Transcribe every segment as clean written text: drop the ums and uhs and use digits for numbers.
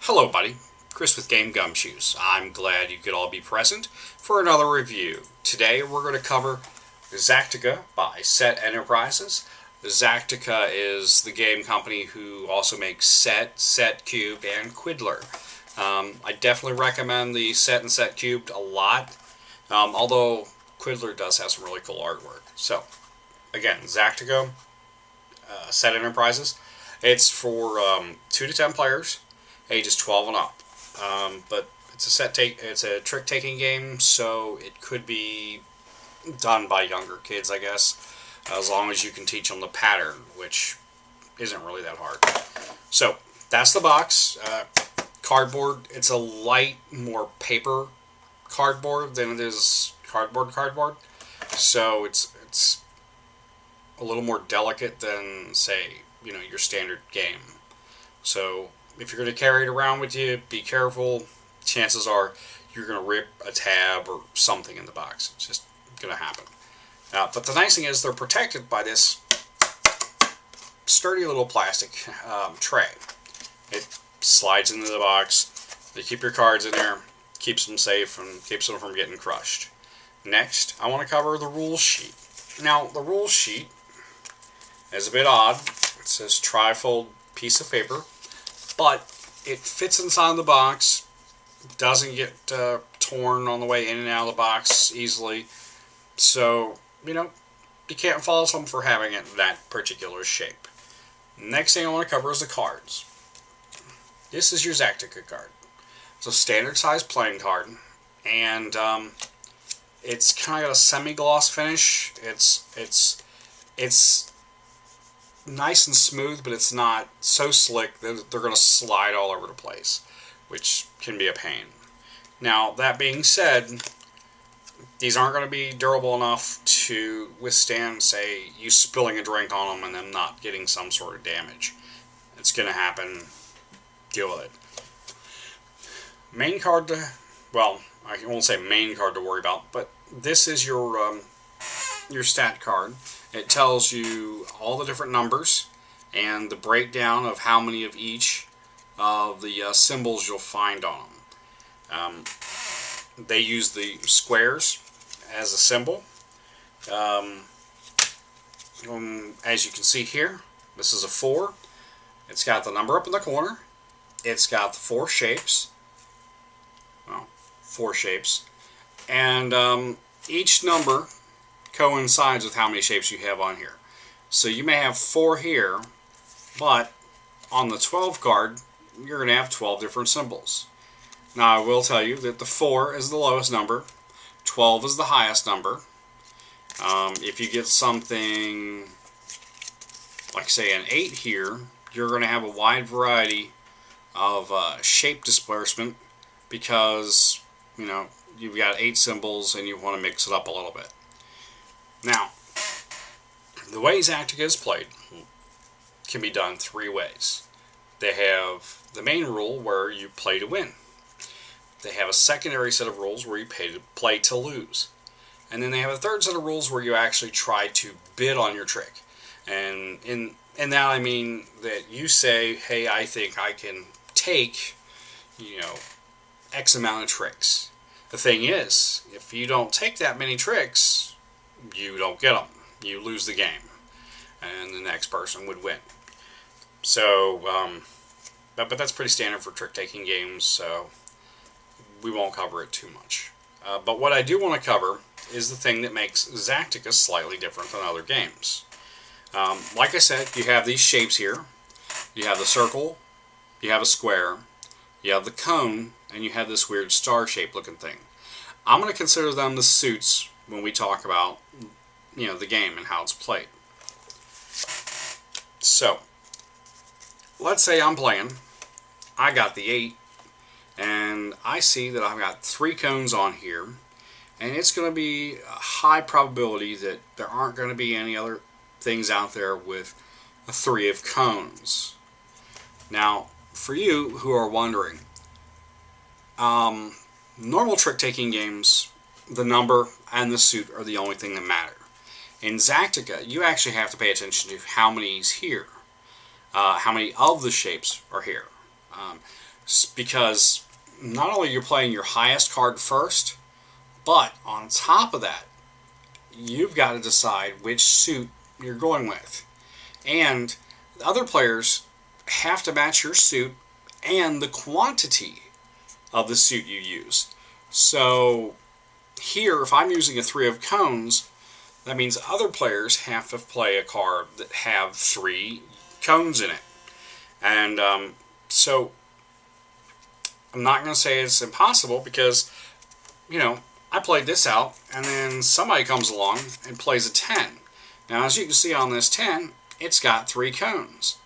Hello, buddy. Chris with GameGumshoes. I'm glad you could all be present for another review. Today we're going to cover Xactika by Set Enterprises. Xactika is the game company who also makes Set Cubed, and Quiddler. I definitely recommend the Set and Set Cubed a lot, although Quiddler does have some really cool artwork. So, again, Xactika, Set Enterprises. It's for 2 to 10 players, ages 12 and up. But it's a trick taking game, so it could be done by younger kids, I guess, as long as you can teach them the pattern, which isn't really that hard. So that's the box. Cardboard. It's a light, more paper cardboard than it is cardboard. So it's a little more delicate than, say, your standard game. So if you're going to carry it around with you, be careful. Chances are you're going to rip a tab or something in the box. It's just going to happen. But the nice thing is they're protected by this sturdy little plastic tray. It slides into the box. You keep your cards in there, keeps them safe, and keeps them from getting crushed. Next, I want to cover the rules sheet. Now, the rules sheet is a bit odd. It says trifold piece of paper, but it fits inside the box, doesn't get torn on the way in and out of the box easily, so, you can't fault them for having it in that particular shape. Next thing I want to cover is the cards. This is your Xactika card. It's a standard size playing card, and it's kind of got a semi-gloss finish. It's nice and smooth, but it's not so slick that they're going to slide all over the place, which can be a pain. Now, that being said, these aren't going to be durable enough to withstand, say, you spilling a drink on them and them not getting some sort of damage. It's going to happen. Deal with it. Main card well, I won't say main card to worry about, but this is your stat card. It tells you all the different numbers and the breakdown of how many of each of the symbols you'll find on them. They use the squares as a symbol. As you can see here, this is a 4. It's got the number up in the corner. It's got the 4 shapes. Well, 4 shapes. And each number coincides with how many shapes you have on here. So you may have 4 here, but on the 12 card, you're going to have 12 different symbols. Now, I will tell you that the 4 is the lowest number, 12 is the highest number. If you get something like, say, an 8 here, you're going to have a wide variety of shape displacement because, you've got 8 symbols and you want to mix it up a little bit. Now, the way Xactika is played can be done 3 ways. They have the main rule where you play to win. They have a secondary set of rules where you play to lose. And then they have a third set of rules where you actually try to bid on your trick. And in that I mean that you say, hey, I think I can take, X amount of tricks. The thing is, if you don't take that many tricks, you don't get them. You lose the game. And the next person would win. So, but that's pretty standard for trick-taking games, so we won't cover it too much. But what I do want to cover is the thing that makes Xactika slightly different than other games. Like I said, you have these shapes here. You have the circle, you have a square, you have the cone, and you have this weird star-shaped looking thing. I'm going to consider them the suits when we talk about, the game and how it's played. So, let's say I'm playing. I got the 8, and I see that I've got 3 cones on here, and it's going to be a high probability that there aren't going to be any other things out there with a 3 of cones. Now, for you who are wondering, normal trick-taking games, the number and the suit are the only thing that matter. In Xactika, you actually have to pay attention to how many is here, how many of the shapes are here. because not only you're playing your highest card first, but on top of that, you've got to decide which suit you're going with. And the other players have to match your suit and the quantity of the suit you use. So here, if I'm using a 3 of cones, that means other players have to play a card that have 3 cones in it. And so I'm not going to say it's impossible because, I played this out and then somebody comes along and plays a 10. Now, as you can see on this 10, it's got 3 cones.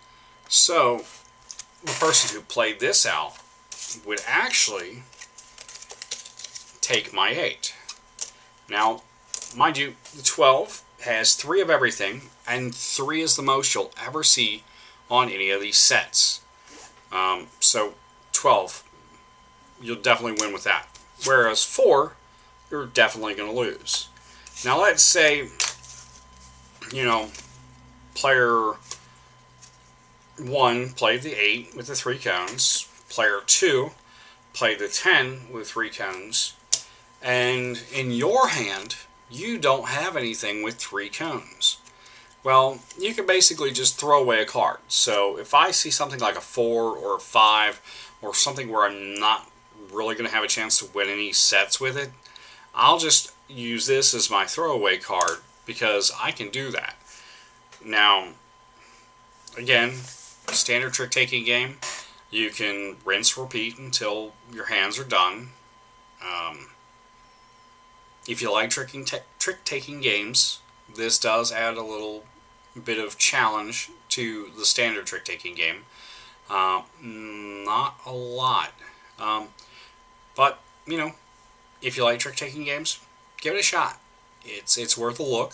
So the person who played this out would actually take my 8. Now, mind you, the 12 has 3 of everything, and 3 is the most you'll ever see on any of these sets. So 12, you'll definitely win with that. Whereas 4, you're definitely going to lose. Now let's say, player 1 played the 8 with the 3 cones, player 2 played the 10 with 3 cones, and in your hand, you don't have anything with 3 cones. Well, you can basically just throw away a card. So if I see something like a 4 or a 5 or something where I'm not really going to have a chance to win any sets with it, I'll just use this as my throwaway card because I can do that. Now, again, standard trick-taking game, you can rinse, repeat until your hands are done. If you like trick-taking games, this does add a little bit of challenge to the standard trick-taking game. Not a lot. But, if you like trick-taking games, give it a shot. It's worth a look.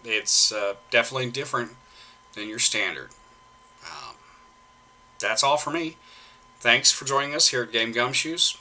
It's definitely different than your standard. That's all for me. Thanks for joining us here at GameGumshoes.